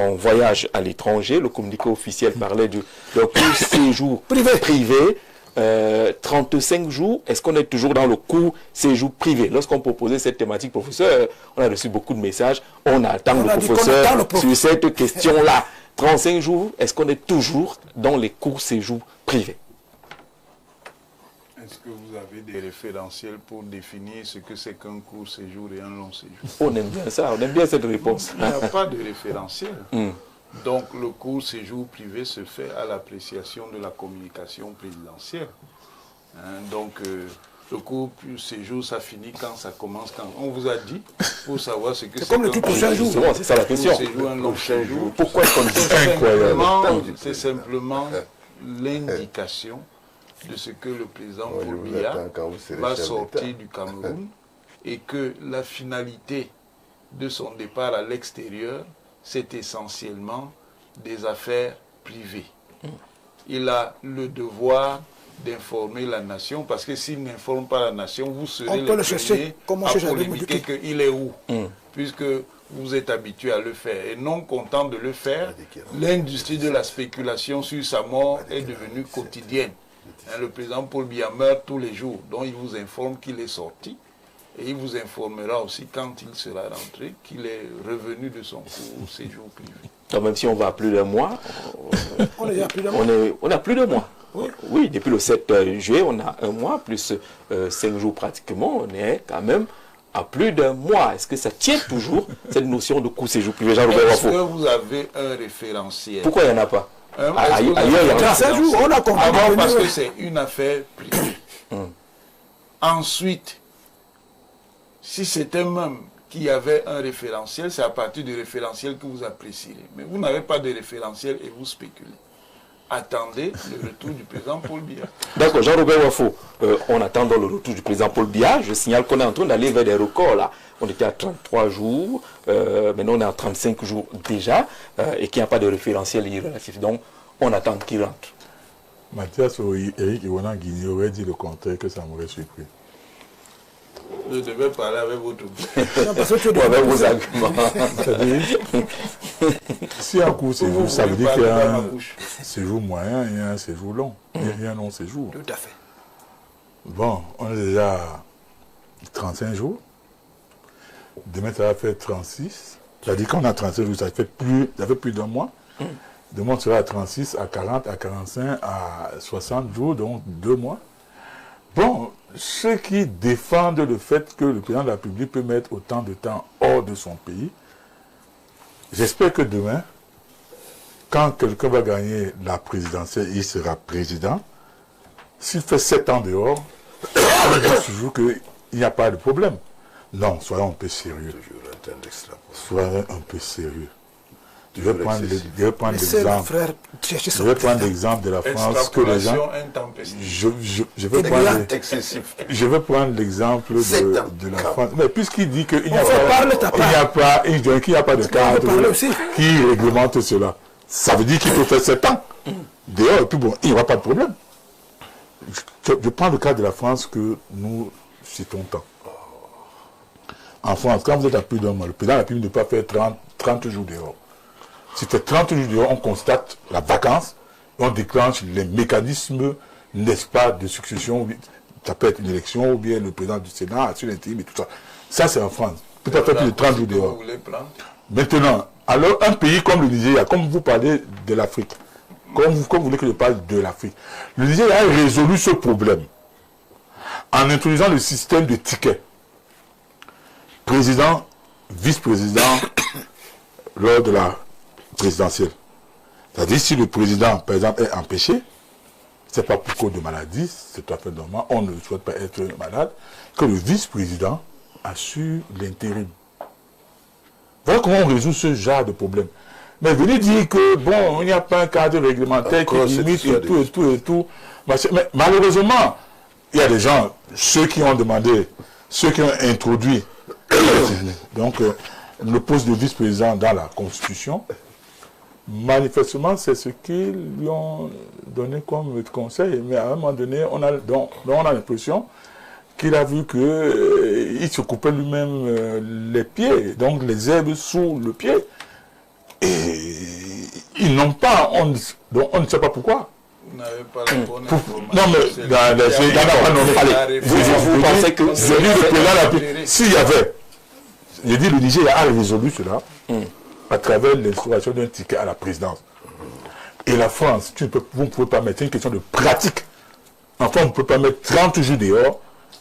en voyage à l'étranger. Le communiqué officiel parlait de court séjour privé. 35 jours, est-ce qu'on est toujours dans le court séjour privé? Lorsqu'on proposait cette thématique, professeur, on a reçu beaucoup de messages. On attend le professeur sur cette question-là. 35 jours, est-ce qu'on est toujours dans les courts séjours privés? Est-ce que vous avez des référentiels pour définir ce que c'est qu'un court séjour et un long séjour? On aime bien ça, on aime bien cette réponse. Il n'y a pas de référentiel. Donc le court séjour privé se fait à l'appréciation de la communication présidentielle. Donc le court séjour, ça finit quand ça commence, quand on vous a dit, pour savoir ce que c'est. Comme le court séjour. C'est ça la question. Séjour, un long séjour. Pourquoi est-ce qu'on dit C'est simplement l'indication de ce que le président Paul Biya va sortir du Cameroun et que la finalité de son départ à l'extérieur, c'est essentiellement des affaires privées. Il a le devoir d'informer la nation, parce que s'il n'informe pas la nation, vous serez les premiers à polémiquer qu'il est où, puisque vous êtes habitué à le faire. Et non content de le faire, l'industrie de la spéculation sur sa mort est devenue quotidienne. Le président Paul Biya meurt tous les jours, donc il vous informe qu'il est sorti. Et il vous informera aussi quand il sera rentré qu'il est revenu de son court séjour privé. Donc même si on va plus d'un mois, on a plus d'un mois. Oui. Oui, depuis le 7 juillet, on a un mois, plus 5 jours pratiquement, on est quand même à plus d'un mois. Est-ce que ça tient toujours, cette notion de court séjour privé? Est-ce que vous avez un référentiel? Pourquoi il n'y en a pas? Ailleurs, il y a 5 jours, on a compris. D'abord parce que c'est une affaire privée. Ensuite, si c'était même qu'il y avait un référentiel, c'est à partir du référentiel que vous apprécierez. Mais vous n'avez pas de référentiel et vous spéculez. Attendez le retour du président Paul Biya. D'accord, Jean-Robert Wafo, on attend le retour du président Paul Biya. Je signale qu'on est en train d'aller vers des records là. On était à 33 jours, maintenant on est à 35 jours déjà, et qu'il n'y a pas de référentiel relatif. Donc, on attend qu'il rentre. Mathias ou Eric Iwana Guinée aurait dit le contraire, que ça m'aurait surpris. Je devais parler avec votre bouche. Avec vos arguments. Si un court séjour, ça veut dire qu'il y a un séjour moyen et un séjour long. Il y a un long séjour. Tout à fait. Bon, on a déjà 35 jours. Demain, ça va faire 36. C'est-à-dire qu'on a 35 jours, ça fait plus d'un mois. Demain, on sera à 36, à 40, à 45, à 60 jours, donc 2 mois. Bon, ceux qui défendent le fait que le président de la République peut mettre autant de temps hors de son pays, j'espère que demain, quand quelqu'un va gagner la présidentielle, il sera président. S'il fait 7 ans dehors, on pense toujours qu'il n'y a pas de problème. Non, soyons un peu sérieux. Soyons un peu sérieux. Je vais prendre l'exemple de la France que les gens. Je vais prendre l'exemple de la France. Mais puisqu'il dit qu'il n'y a pas de cadre qui réglemente cela, ça veut dire qu'il faut faire 7 ans dehors et puis bon, il n'y aura pas de problème. Je prends le cas de la France que nous citons tant. En France, quand vous êtes à plus d'un mois, le président de la République ne peut pas faire 30 jours dehors. Si fait 30 jours dehors, on constate la vacance, on déclenche les mécanismes, n'est-ce pas, de succession. Ça peut être une élection, ou bien le président du Sénat, sur l'intérim et tout ça. Ça, c'est en France. Peut-être faire plus de 30 jours dehors. Maintenant, alors, un pays comme le Nigeria, comme vous parlez de l'Afrique, comme vous voulez que je parle de l'Afrique, le Nigeria a résolu ce problème en introduisant le système de tickets. Président, vice-président, lors de la présidentielle. C'est-à-dire, si le président, par exemple, est empêché, ce n'est pas pour cause de maladie, c'est tout à fait normal, on ne souhaite pas être malade, que le vice-président assure l'intérim. Voilà comment on résout ce genre de problème. Mais venez dire que, bon, il n'y a pas un cadre réglementaire qui limite et tout. Mais malheureusement, il y a des gens, ceux qui ont demandé, ceux qui ont introduit donc le poste de vice-président dans la Constitution, manifestement, c'est ce qu'ils lui ont donné comme conseil. Mais à un moment donné, on a l'impression qu'il a vu qu'il se coupait lui-même les pieds, donc les herbes sous le pied. Et ils n'ont pas, on ne sait pas pourquoi. Vous n'avez pas la bonne information. Non, mais il n'y en a pas nommé. Vous pensez que c'est lui le président. S'il y avait, j'ai dit le Niger a résolu cela à travers l'instauration d'un ticket à la présidence. Et la France, vous ne pouvez pas mettre, c'est une question de pratique. Enfin, on ne peut pas mettre 30 jours dehors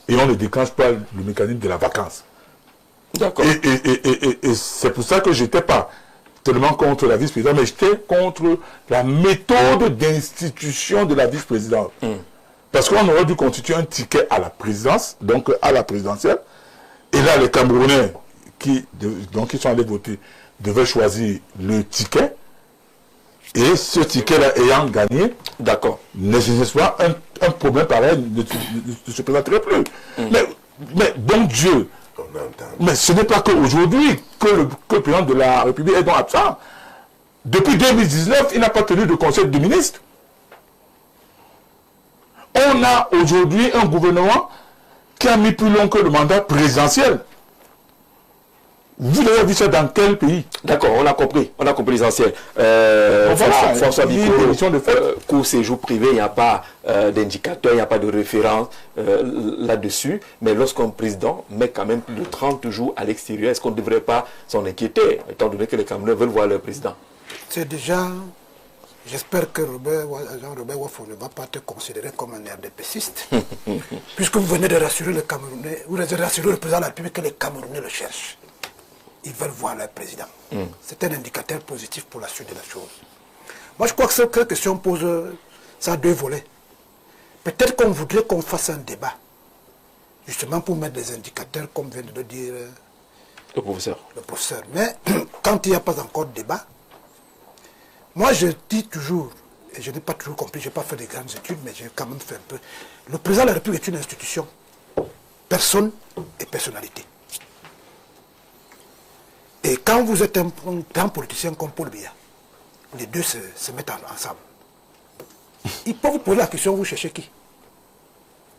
et on ne déclenche pas le mécanisme de la vacance. D'accord. Et c'est pour ça que je n'étais pas tellement contre la vice-présidente, mais j'étais contre la méthode d'institution de la vice-présidente. Parce qu'on aurait dû constituer un ticket à la présidence, donc à la présidentielle. Et là, les Camerounais qui sont allés voter devaient choisir le ticket. Et ce ticket-là ayant gagné, d'accord, nécessairement un problème pareil ne se présenterait plus. Mais bon Dieu, mais ce n'est pas qu'aujourd'hui que le président de la République est donc absent. Depuis 2019, il n'a pas tenu de conseil de ministres. On a aujourd'hui un gouvernement qui a mis plus long que le mandat présidentiel. Vous avez vu ça dans quel pays? D'accord, on a compris l'essentiel. François Biko, court séjour privé, il n'y a pas d'indicateur, il n'y a pas de référence là-dessus. Mais lorsqu'un président met quand même plus de 30 jours à l'extérieur, est-ce qu'on ne devrait pas s'en inquiéter, étant donné que les Camerounais veulent voir leur président? C'est déjà... J'espère que Jean-Robert Wafo ne va pas te considérer comme un RDPciste, puisque vous venez de rassurer le Camerounais, vous venez de rassurer le président de la République que les Camerounais le cherchent. Ils veulent voir leur président. C'est un indicateur positif pour la suite de la chose. Moi, je crois que cette question pose, ça a deux volets. Peut-être qu'on voudrait qu'on fasse un débat, justement pour mettre des indicateurs, comme vient de le dire le professeur. Mais quand il n'y a pas encore de débat, moi je dis toujours, et je n'ai pas toujours compris, je n'ai pas fait de grandes études, mais j'ai quand même fait un peu. Le président de la République est une institution. Personne et personnalité. Et quand vous êtes un grand politicien comme Paul Biya, les deux se mettent ensemble. Il peut vous poser la question, vous cherchez qui?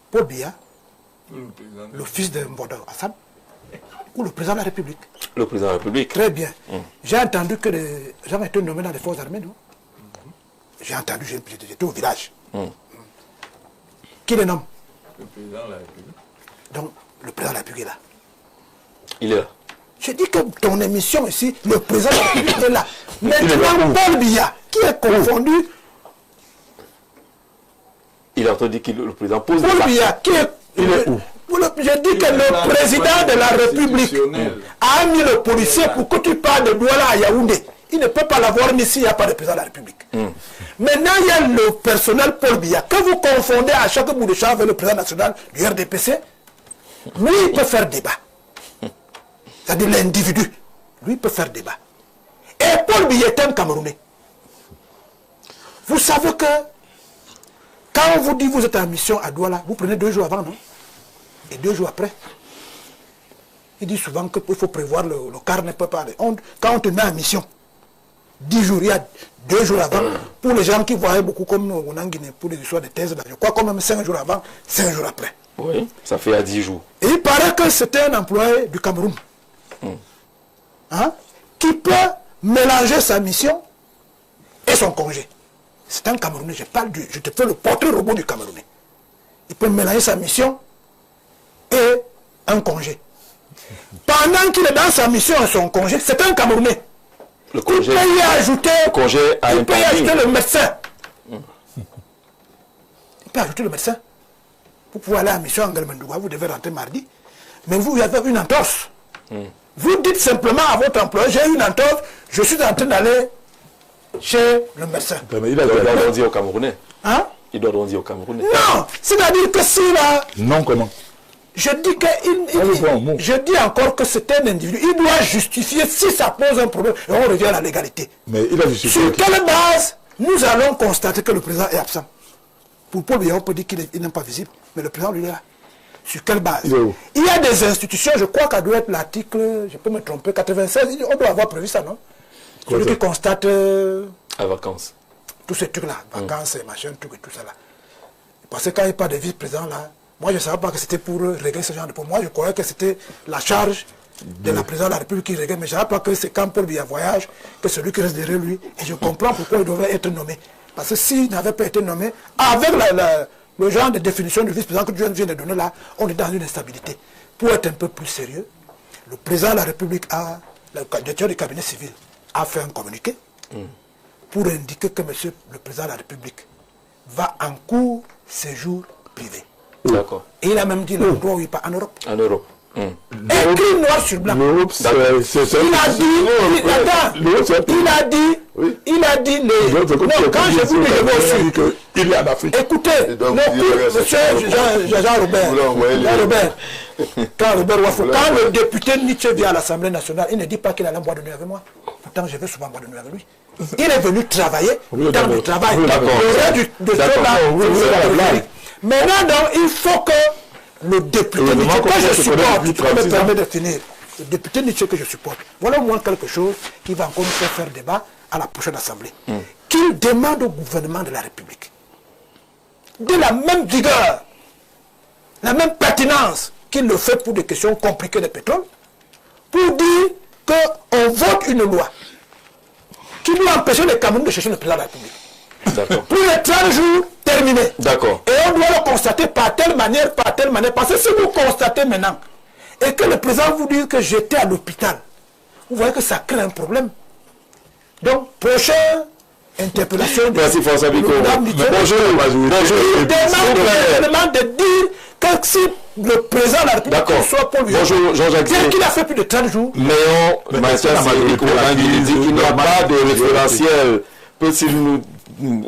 Paul Biya, le fils de Mbodao Assam, ou le président de la République? Le président de la République. Très bien. J'ai entendu que les gens étaient nommés dans les forces armées, non? J'ai entendu, j'étais au village. Qui les nomme? Le président de la République. Donc, le président de la République est là. Il est là. Je dis que ton émission ici, le président de la République est là. Maintenant, Paul Biya, qui est confondu. Il a entendu que le président pose Paul Biya, qui est... Il est où? Je dis que le président de la République a mis le policier pour que tu parles de Douala à Yaoundé. Il ne peut pas l'avoir mis s'il n'y a pas de président de la République. Maintenant, il y a le personnel Paul Biya, que vous confondez à chaque bout de champ avec le président national du RDPC. Lui, il peut faire débat. C'est-à-dire l'individu. Lui, il peut faire débat. Et Paul Biya est un Camerounais. Vous savez que quand on vous dit que vous êtes en mission à Douala, vous prenez 2 jours avant, non? Et 2 jours après. Il dit souvent qu'il faut prévoir le carnet préparé. Quand on te met en mission, 10 jours, il y a 2 jours avant, pour les gens qui voyaient beaucoup comme nous, on a en Guinée, pour les histoires de thèse, je crois quand même 5 jours avant, 5 jours après. Oui, ça fait à 10 jours. Et il paraît que c'était un employé du Cameroun. Qui peut mélanger sa mission et son congé. C'est un Camerounais, je te fais le portrait robot du Camerounais. Il peut mélanger sa mission et un congé. Pendant qu'il est dans sa mission et son congé, c'est un Camerounais. Le congé, il peut y ajouter, le médecin. Il peut ajouter le médecin. Vous pouvez aller à la mission en Galmendouga, vous devez rentrer mardi. Mais vous avez une entorse. Vous dites simplement à votre employeur, j'ai une entorse, je suis en train d'aller chez le médecin. Mais il doit dire au Camerounais. Hein? Il doit dire au Camerounais. Non, c'est-à-dire que si là... Non, comment? Je dis que je dis encore que c'est un individu. Il doit justifier si ça pose un problème. Et on revient à la légalité. Mais il a justifié. Sur quelle base nous allons constater que le président est absent? Pour Paul Biya, on peut dire qu'il n'est pas visible. Mais le président, lui, est là. Sur quelle base? Il y a des institutions, je crois qu'elle doit être l'article, je peux me tromper, 96. On doit avoir prévu ça, non? Celui qui constate... à vacances. Tous ces trucs-là. Vacances, machin, trucs et tout ça là. Parce que quand il n'y a pas de vice-président là, moi je ne savais pas que c'était pour régler ce genre de problème. Moi je croyais que c'était la charge de la présidence de la République qui regarde. Mais je rappelle que c'est quand Paul Biya voyage que celui qui reste derrière lui. Et je comprends pourquoi il devait être nommé. Parce que s'il n'avait pas été nommé, avec le genre de définition du vice-président que Dieu vient de donner là, on est dans une instabilité. Pour être un peu plus sérieux, le président de la République le directeur du cabinet civil a fait un communiqué pour indiquer que monsieur le président de la République va en court séjour privé. D'accord. Et il a même dit l'endroit où il part en Europe. En Europe. Écrit noir sur blanc. L'Europe, il a dit, non, quand je vous dis il est en Afrique. Écoutez, monsieur Jean-Robert, quand le député Nietzsche vient à l'Assemblée nationale, il ne dit pas qu'il allait boire de nuit avec moi. Pourtant, je vais souvent boire de nuit avec lui. Il est venu travailler dans le travail. Maintenant, il faut que le député Nietzsche que je supporte, me permet de finir, le député Nietzsche que je supporte, voilà au moins quelque chose qui va encore nous faire débat à la prochaine Assemblée. Qu'il demande au gouvernement de la République de la même vigueur, la même pertinence qu'il le fait pour des questions compliquées de pétrole, pour dire qu'on vote une loi qui nous empêche les Camerounais de chercher le président de la République. Pour les 30 jours terminés. D'accord. Et on doit le constater par telle manière. Parce que si vous constatez maintenant, et que le président vous dit que j'étais à l'hôpital, vous voyez que ça crée un problème. Donc, prochaine interpellation. Merci François Biko. Bonjour. Il demande de dire que si le président de la République soit pour lui. Bonjour Jean-Jacques. Bien qu'il a fait plus de 30 jours. Mais il dit qu'il n'y a pas de référentiel. Peut-il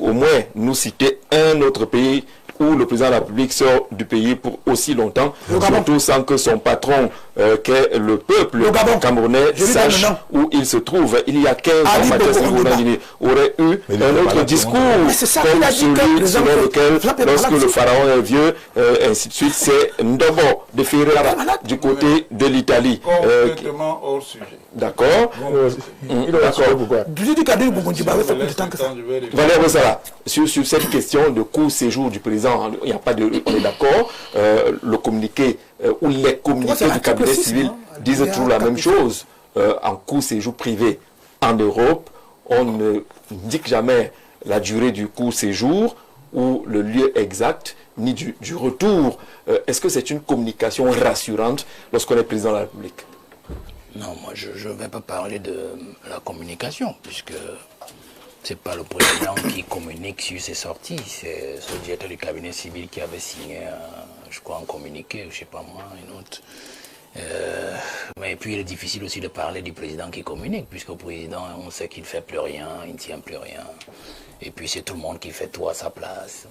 au moins nous citer un autre pays où le président de la République sort du pays pour aussi longtemps, surtout sans que son patron, qu'est le peuple camerounais, sache où il se trouve. Il y a 15 ans, Mathias Ngoudangini aurait eu un autre discours comme celui selon lequel, lorsque le pharaon est vieux, ainsi de suite, c'est Ndobo de Ferrara du côté de l'Italie. Complètement hors sujet. D'accord. Valérie Rossala, sur cette question de court séjour du président, il n'y a pas de. On est d'accord. Le communiqué ou les communiqués du cabinet civil disent toujours la même chose. En court séjour privé en Europe, on ne indique jamais la durée du court séjour ou le lieu exact, ni du retour. Est-ce que c'est une communication rassurante lorsqu'on est président de la République? Non, moi je ne vais pas parler de la communication, puisque ce n'est pas le président qui communique sur ses sorties, c'est le directeur du cabinet civil qui avait signé, je crois, un communiqué, je ne sais pas moi, une autre. Mais puis il est difficile aussi de parler du président qui communique, puisque le président, on sait qu'il ne fait plus rien, il ne tient plus rien. Et puis c'est tout le monde qui fait tout à sa place.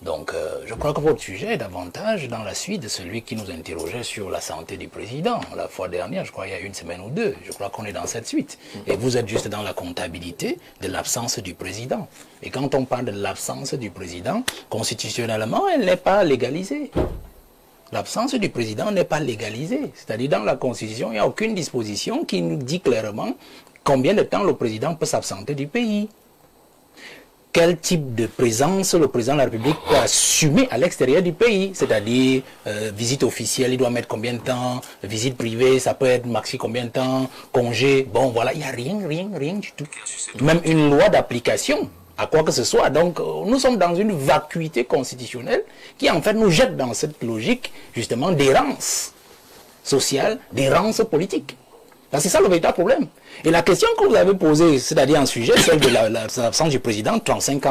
Donc je crois que votre sujet est davantage dans la suite de celui qui nous interrogeait sur la santé du président. La fois dernière, je crois il y a une semaine ou deux, je crois qu'on est dans cette suite. Et vous êtes juste dans la comptabilité de l'absence du président. Et quand on parle de l'absence du président, constitutionnellement, elle n'est pas légalisée. L'absence du président n'est pas légalisée. C'est-à-dire dans la Constitution, il n'y a aucune disposition qui nous dit clairement combien de temps le président peut s'absenter du pays. Quel type de présence le président de la République peut assumer à l'extérieur du pays, c'est-à-dire visite officielle, il doit mettre combien de temps, visite privée, ça peut être maxi combien de temps, congé, bon voilà, il n'y a rien du tout. Même une loi d'application à quoi que ce soit. Donc nous sommes dans une vacuité constitutionnelle qui en fait nous jette dans cette logique justement d'errance sociale, d'errance politique. C'est ça le véritable problème. Et la question que vous avez posée, c'est-à-dire un sujet, celle de l'absence du président, 35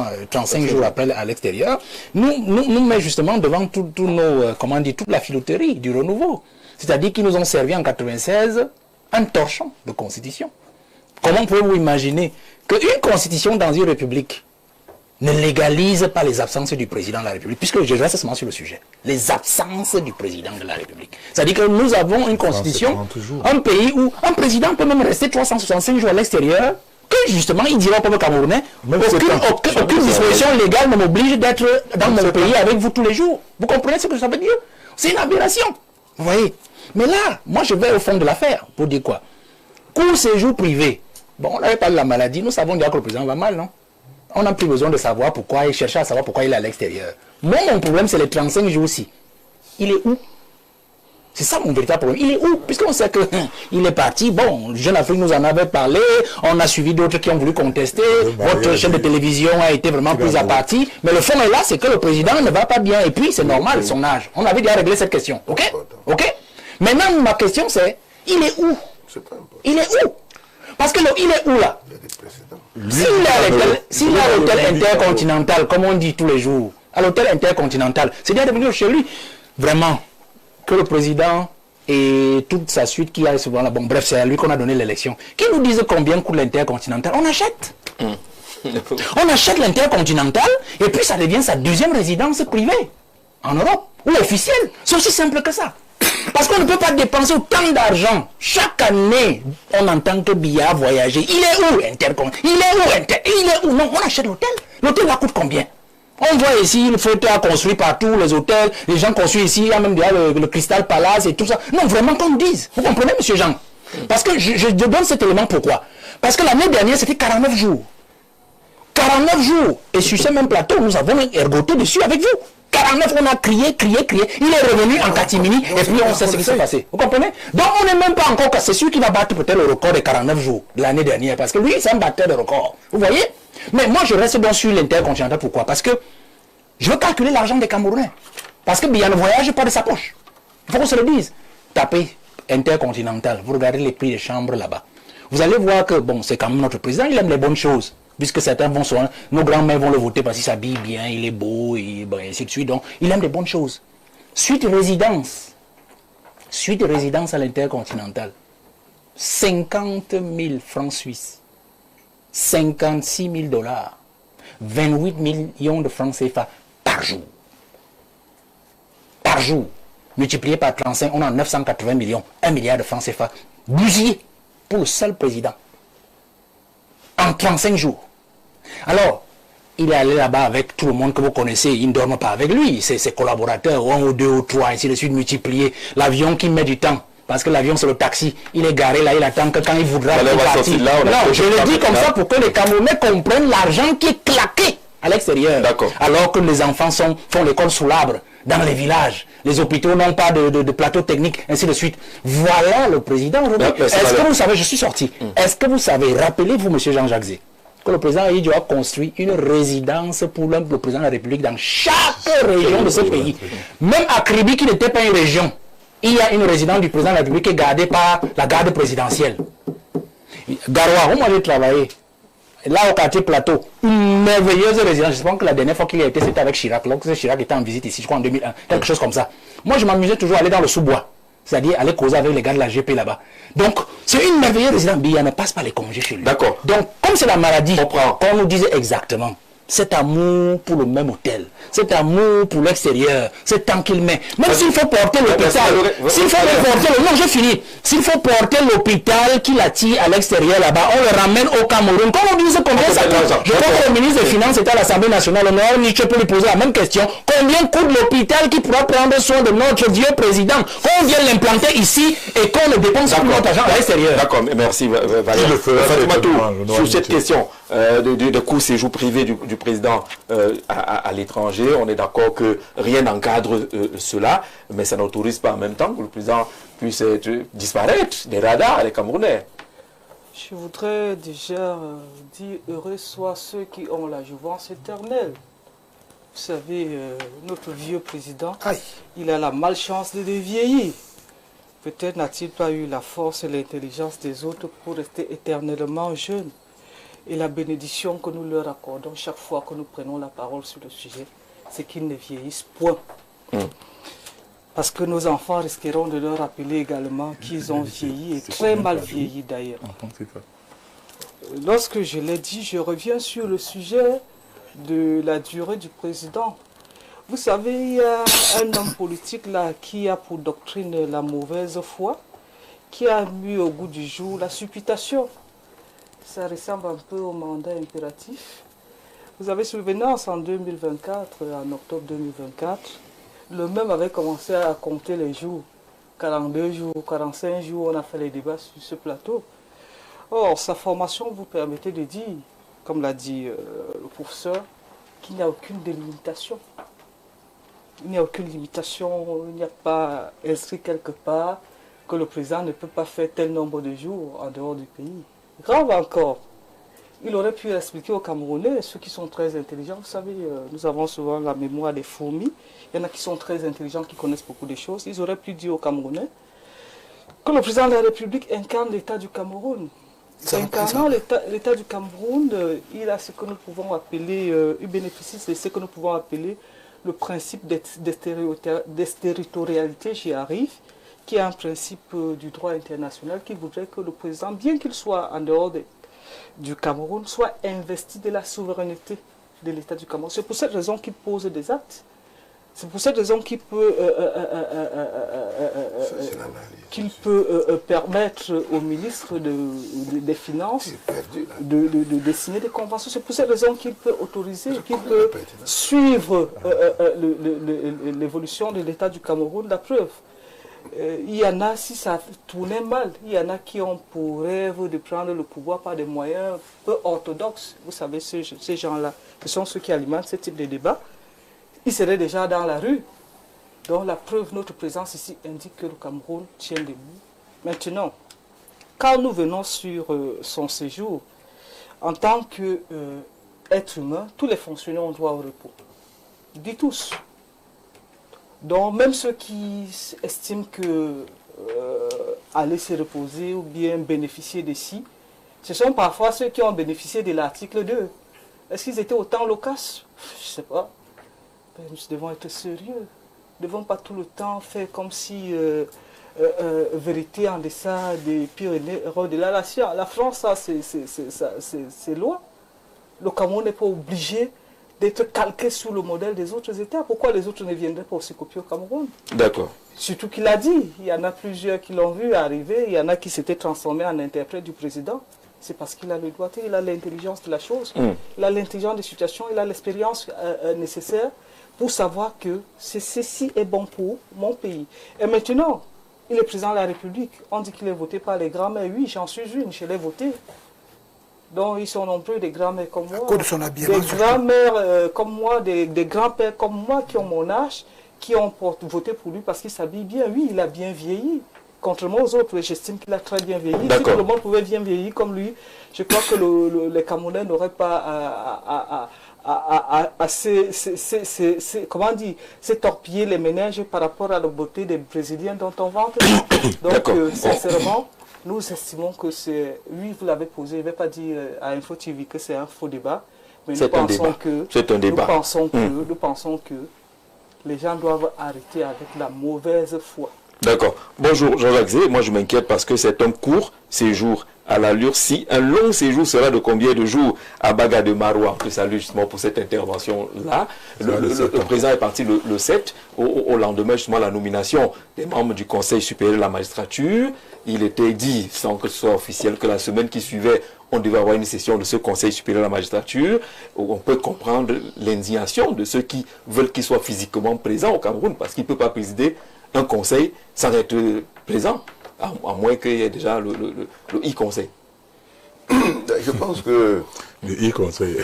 jours après à l'extérieur, nous met justement devant toute la filouterie du renouveau. C'est-à-dire qu'ils nous ont servi en 96 un torchon de constitution. Comment pouvez-vous imaginer qu'une constitution dans une république ne légalise pas les absences du président de la République, puisque je reste seulement sur le sujet. Les absences du président de la République. C'est-à-dire que nous avons une constitution, un pays où un président peut même rester 365 jours à l'extérieur, que justement il dira au peuple camerounais, aucune disposition légale ne m'oblige d'être dans mon pays avec vous tous les jours. Vous comprenez ce que ça veut dire? C'est une aberration. Vous voyez? Mais là, moi je vais au fond de l'affaire pour dire quoi? Court séjour privé. Bon, on n'avait pas de la maladie, nous savons déjà que le président va mal, non? On n'a plus besoin de savoir pourquoi, il cherche à savoir pourquoi il est à l'extérieur. Moi, mon problème, c'est les 35 jours aussi. Il est où? C'est ça mon véritable problème. Il est où? Puisqu'on sait qu'il est parti. Bon, Jeune Afrique nous en avait parlé. On a suivi d'autres qui ont voulu contester. Votre chaîne de télévision a été vraiment prise à partie. Mais le fond est là, c'est que le président ne va pas bien. Et puis, c'est normal, son âge. On avait déjà réglé cette question. OK? OK? Maintenant, ma question, c'est, il est où? Il est où? Parce que il est où, là? S'il est à l'hôtel intercontinental, comme on dit tous les jours, à l'hôtel intercontinental, c'est bien de venir chez lui. Vraiment, que le président et toute sa suite qui a souvent là, bon bref, c'est à lui qu'on a donné l'élection, qui nous dise combien coûte l'intercontinental. On achète. On achète l'intercontinental et puis ça devient sa deuxième résidence privée en Europe ou officielle. C'est aussi simple que ça. Parce qu'on ne peut pas dépenser autant d'argent. Chaque année, on entend que Biya a voyagé. Il est où Intercontinental? Il est où Il est où? Non, on achète l'hôtel. L'hôtel là coûte combien? On voit ici, le fauteuil a construit partout, les hôtels, les gens construisent ici, il y a même déjà le Crystal Palace et tout ça. Non, vraiment qu'on dise. Vous comprenez, monsieur Jean? Parce que je donne cet élément pourquoi? Parce que l'année dernière, c'était 49 jours. 49 jours. Et sur ce même plateau, nous avons ergoté dessus avec vous. 49, on a crié. Il est revenu en catimini et puis on sait ce qui s'est passé. Vous comprenez? Donc on n'est même pas encore... C'est sûr qu'il va battre peut-être le record des 49 jours de l'année dernière. Parce que lui, c'est un batteur de record. Vous voyez? Mais moi, je reste donc sur l'intercontinental. Pourquoi? Parce que je veux calculer l'argent des Camerounais. Parce que Biya ne voyage pas de sa poche. Il faut qu'on se le dise. Tapez intercontinental. Vous regardez les prix des chambres là-bas. Vous allez voir que, bon, c'est quand même notre président, il aime les bonnes choses. Puisque certains vont souvent, nos grands-mères vont le voter parce qu'il s'habille bien, il est beau, et bon, ainsi de suite. Donc, il aime des bonnes choses. Suite résidence à l'intercontinental. 50 000 francs suisses. 56 000 $. 28 millions de francs CFA par jour. Par jour. Multiplié par 35, on a 980 millions. 1 milliard de francs CFA. Bousillé pour le seul président. En 35 jours. Alors, il est allé là-bas avec tout le monde que vous connaissez. Il ne dorme pas avec lui. Ses collaborateurs, 1 ou 2 ou 3, ainsi de suite, multipliés. L'avion qui met du temps. Parce que l'avion, c'est le taxi. Il est garé là, il attend que quand il voudra partir. Non, je le dis comme ça pour que les Camerounais comprennent l'argent qui est claqué à l'extérieur. Alors que les enfants font l'école sous l'arbre, dans les villages. Les hôpitaux n'ont pas de plateau technique, ainsi de suite. Voilà le président. Est-ce que vous savez, je suis sorti. Est-ce que vous savez, rappelez-vous, monsieur Jean-Jacques Zé, que le président Aïdjo a construit une résidence pour le président de la République dans chaque région de ce pays. Même à Kribi, qui n'était pas une région, il y a une résidence du président de la République qui est gardée par la garde présidentielle. Garoua, où m'avez travaillé? Là, au quartier Plateau, une merveilleuse résidence. Je pense que la dernière fois qu'il a été, c'était avec Chirac. Lorsque Chirac était en visite ici, je crois en 2001, quelque chose comme ça. Moi, je m'amusais toujours à aller dans le sous-bois. C'est-à-dire aller causer avec les gars de la GP là-bas. Donc, c'est une merveilleuse résidence. Biya ne passe pas les congés chez lui. D'accord. Donc, comme c'est la maladie, qu'on nous disait exactement, cet amour pour le même hôtel, cet amour pour l'extérieur, c'est tant qu'il met. Même s'il faut porter l'hôpital, s'il faut porter non, j'ai fini. S'il faut porter l'hôpital qui l'attire à l'extérieur là-bas, on le ramène au Cameroun. Quand on dit combien ça coûte, je crois que le ministre des Finances était à l'Assemblée nationale, le Nord Nietzsche peut lui poser la même question. Combien coûte l'hôpital qui pourra prendre soin de notre vieux président? Qu'on vienne l'implanter ici et qu'on ne dépense plus notre argent à l'extérieur. D'accord, merci Valérie. Sur cette question de coût séjour privé du président à l'étranger, on est d'accord que rien n'encadre cela, mais ça n'autorise pas en même temps que le président puisse disparaître des radars des Camerounais. Je voudrais déjà dire heureux soient ceux qui ont la jouvence éternelle. Vous savez, notre vieux président, il a la malchance de vieillir. Peut-être n'a-t-il pas eu la force et l'intelligence des autres pour rester éternellement jeune. Et la bénédiction que nous leur accordons chaque fois que nous prenons la parole sur le sujet, c'est qu'ils ne vieillissent point. Parce que nos enfants risqueront de leur rappeler également qu'ils ont vieilli, et très mal vieilli d'ailleurs. Lorsque je l'ai dit, je reviens sur le sujet de la durée du président. Vous savez, il y a un homme politique là qui a pour doctrine la mauvaise foi, qui a mis au goût du jour la supputation. Ça ressemble un peu au mandat impératif. Vous avez souvenance en 2024, en octobre 2024, le même avait commencé à compter les jours. 42 jours, 45 jours, on a fait les débats sur ce plateau. Or, sa formation vous permettait de dire, comme l'a dit le professeur, qu'il n'y a aucune délimitation. Il n'y a aucune limitation, il n'y a pas inscrit quelque part que le président ne peut pas faire tel nombre de jours en dehors du pays. Grave encore, il aurait pu expliquer aux Camerounais, ceux qui sont très intelligents, vous savez, nous avons souvent la mémoire des fourmis, il y en a qui sont très intelligents, qui connaissent beaucoup de choses, ils auraient pu dire aux Camerounais que le président de la République incarne l'État du Cameroun. Incarnant l'État du Cameroun, il a ce que nous pouvons appeler, il bénéficie de ce que nous pouvons appeler le principe d'exterritorialité, j'y arrive, qui est un principe du droit international qui voudrait que le président, bien qu'il soit en dehors du Cameroun, soit investi de la souveraineté de l'État du Cameroun. C'est pour cette raison qu'il pose des actes. C'est pour cette raison qu'il peut, permettre au ministre des Finances de signer des conventions. C'est pour cette raison qu'il peut autoriser, qu'il peut suivre l'évolution de l'État du Cameroun. La preuve, il y en a, si ça tournait mal, il y en a qui ont pour rêve de prendre le pouvoir par des moyens peu orthodoxes. Vous savez, ces gens-là, ce sont ceux qui alimentent ce type de débat. Ils seraient déjà dans la rue. Donc la preuve, notre présence ici indique que le Cameroun tient debout. Maintenant, quand nous venons sur son séjour, en tant qu'être humain, tous les fonctionnaires ont droit au repos. Je dis tous. Donc même ceux qui estiment que aller se reposer ou bien bénéficier de ci, ce sont parfois ceux qui ont bénéficié de l'article 2. Est-ce qu'ils étaient autant loquaces? Je ne sais pas. Nous devons être sérieux. Nous ne devons pas tout le temps faire comme si vérité en deçà des Pyrénées, au-delà de la France, ça c'est loin. Le Cameroun n'est pas obligé d'être calqué sur le modèle des autres États. Pourquoi les autres ne viendraient pas aussi copier au Cameroun? D'accord. Surtout qu'il a dit, il y en a plusieurs qui l'ont vu arriver, il y en a qui s'étaient transformés en interprète du président. C'est parce qu'il a le doigté, il a l'intelligence de la chose, il a l'intelligence des situations, il a l'expérience nécessaire pour savoir que ceci est bon pour mon pays. Et maintenant, il est président de la République. On dit qu'il est voté par les grands-mères. Oui, j'en suis une, je l'ai voté. Donc, ils sont nombreux, des grands-mères comme moi. Des grands-mères comme moi, des grands-pères comme moi qui ont mon âge, qui ont voté pour lui parce qu'il s'habille bien. Oui, il a bien vieilli. Contrairement aux autres, j'estime qu'il a très bien vieilli. Si tout le monde pouvait bien vieillir comme lui, je crois que les Camerounais n'auraient pas comment dire, s'étorpiller les ménages par rapport à la beauté des Brésiliens dont on vante. Donc, sincèrement, nous estimons que c'est... Oui, vous l'avez posé, je ne vais pas dire à Info TV que c'est un faux débat, mais nous pensons que les gens doivent arrêter avec la mauvaise foi. D'accord. Bonjour Jean-Jacques Zé, moi je m'inquiète parce que c'est un court séjour à l'allure. Si un long séjour sera de combien de jours à Baga de Maroua? Je salue justement pour cette intervention-là. Le président est parti le 7, au lendemain justement de la nomination des membres du Conseil supérieur de la magistrature. Il était dit, sans que ce soit officiel, que la semaine qui suivait, on devait avoir une session de ce Conseil supérieur de la magistrature. On peut comprendre l'indignation de ceux qui veulent qu'il soit physiquement présent au Cameroun, parce qu'il ne peut pas présider un conseil sans être présent, à moins qu'il y ait déjà le e-conseil. Je pense que... Le e-conseil.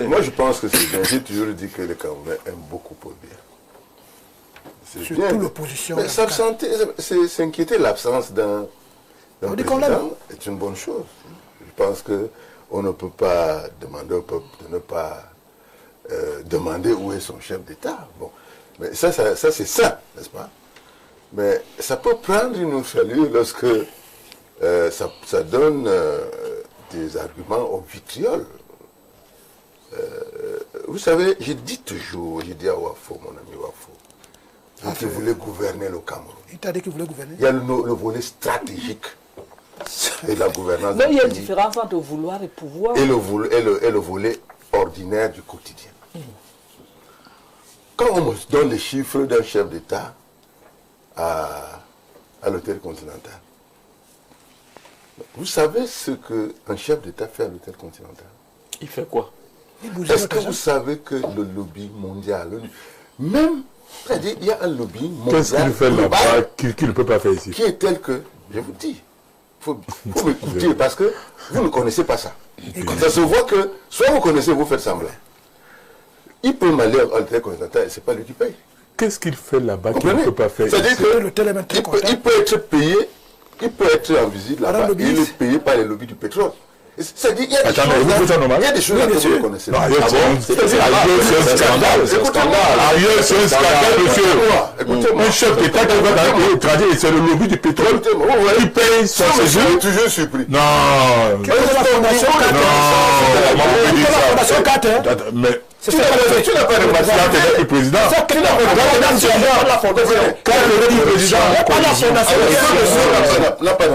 Moi, je pense que c'est bien. J'ai toujours dit que les Camerounais aiment beaucoup Paul Biya. C'est bien. L'opposition. Mais s'inquiéter l'absence d'un président est une bonne chose. Je pense qu'on ne peut pas demander au peuple de ne pas demander où est son chef d'État. Bon. Mais ça c'est ça, n'est-ce pas? Mais ça peut prendre une autre allure lorsque ça donne des arguments au vitriol. Vous savez, je dis à Wafo, mon ami Wafo, qu'il voulait gouverner le Cameroun. Il t'a dit qu'il voulait gouverner? Il y a le volet stratégique et la gouvernance. Mais il y a une différence entre vouloir et pouvoir. Et le volet ordinaire du quotidien. Quand on me donne les chiffres d'un chef d'État à l'hôtel Continental, vous savez ce qu'un chef d'État fait à l'hôtel Continental? Il fait quoi? Est-ce que vous savez que le lobby mondial, même, c'est-à-dire il y a un lobby mondial... Qu'est-ce qu'il fait là-bas qu'il ne peut pas faire ici? Qui est tel que, je vous dis, il faut m'écouter parce que vous ne connaissez pas ça. Ça se voit que, soit vous connaissez, vous faites semblant. Il peut m'aller à l'hôtel Continental et ce n'est pas lui qui paye. qu'est-ce qu'il fait là-bas qu'il ne peut pas faire? C'est-à-dire qu'il peut être payé, il peut être en visite là-bas, il est payé par les lobbies du pétrole. C'est-à-dire qu'il y a des choses là que vous ne connaissez pas. Ailleurs, c'est un scandale. Ailleurs, c'est un scandale, monsieur. Un chef d'État qui va dans un pays étranger, c'est le lobby du pétrole qui paye son séjour. Je suis toujours surpris. Non. La fondation mais tu n'as pas de matériel du président. Quand le président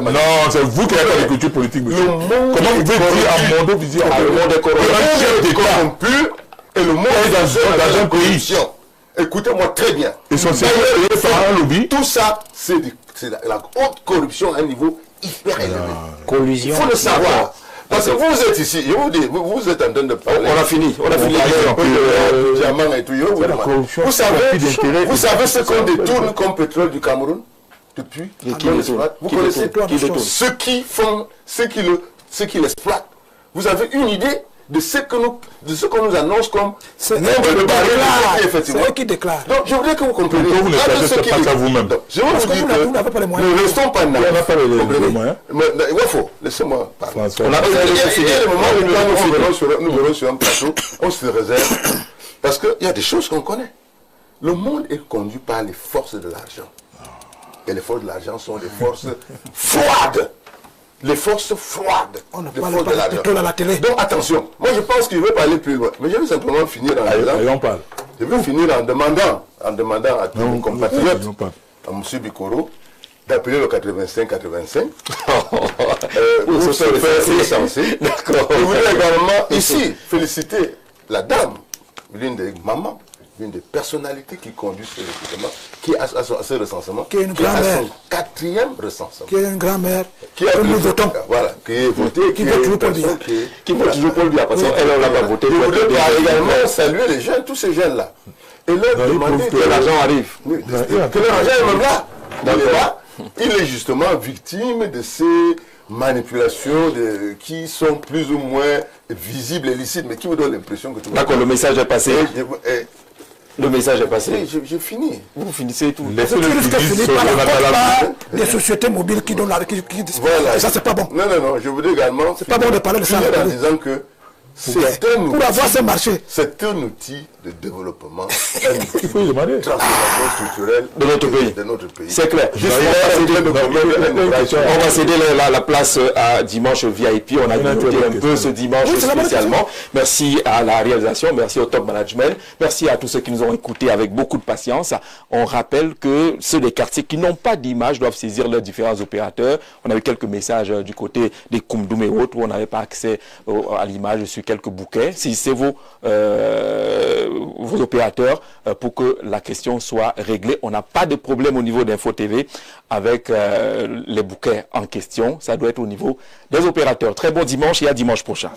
non, c'est vous qui avez la culture politique, monsieur. Comment vous pouvez dire à Mondo Vizier un chef d'État et le monde est dans un pays? Écoutez-moi très bien. Ils sont payés par un lobby. Tout ça, c'est la haute corruption à un niveau hyper élevé. Collusion. Il faut le savoir. Parce que vous êtes ici, je vous dis, vous êtes en train de parler. On a fini. Diamant et tout. Vous savez ce qu'on détourne comme pétrole du Cameroun depuis? Vous connaissez ceux qui font, ceux qui l'exploitent. Vous avez une idée de ce qu'on nous annonce comme nombre de barils, effectivement. C'est eux qui déclarent. Donc, je voudrais que vous compreniez. Vous ne faites pas ça vous-même. Je vais vous dire que nous ne restons pas naïfs. On n'a pas les moyens. Laissez-moi parler. On a il y a des moments où nous verrons sur un plateau, on se réserve. Parce qu'il y a des choses qu'on connaît. Le monde est conduit par les forces de l'argent. Et les forces de l'argent sont des forces froides. Les forces froides. On ne parle pas de pétrole à la télé. Donc attention, moi je pense qu'il veut parler plus loin. Mais je vais simplement finir en disant. Je vais finir en demandant à tous mes compatriotes, à M. Bikoro, d'appeler le 85-85 pour se faire recenser. Je voudrais également ici féliciter la dame, l'une des mamans, l'une des personnalités qui conduit ce recrutement, qui a ce recensement, qui est une grand-mère, son 4e recensement. qui est une grand-mère, que nous votons. Voilà, qui est voté, qui vote toujours Paul Biya. Qui vote toujours Paul Biya, parce qu'elle n'a pas voté. Je voudrais également saluer les jeunes, tous ces jeunes-là, et leur demander que l'argent arrive. Que l'argent est même là. Il est justement victime de ces manipulations qui sont plus ou moins visibles et licites, mais qui vous donnent l'impression que tout. D'accord, le message est passé. Le message est passé. Oui, je finis. Vous finissez tout. Laissez le finir par la part des sociétés mobiles qui donnent la... Voilà. Ça, c'est pas bon. Non, je voudrais également... C'est pas bon de parler de ça. En disant que pour avoir ce marché. C'est un outil de développement, il faut demander. De transformation structurelle de notre pays. C'est clair. On va céder la place à Dimanche VIP. On a noté un peu ce dimanche spécialement. Merci à la réalisation, merci au top management, merci à tous ceux qui nous ont écoutés avec beaucoup de patience. On rappelle que ceux des quartiers qui n'ont pas d'image doivent saisir leurs différents opérateurs. On a eu quelques messages du côté des Koumdoum et autres où on n'avait pas accès à l'image sur quelques bouquets. Si c'est vos opérateurs pour que la question soit réglée. On n'a pas de problème au niveau d'Info TV avec les bouquets en question. Ça doit être au niveau des opérateurs. Très bon dimanche et à dimanche prochain.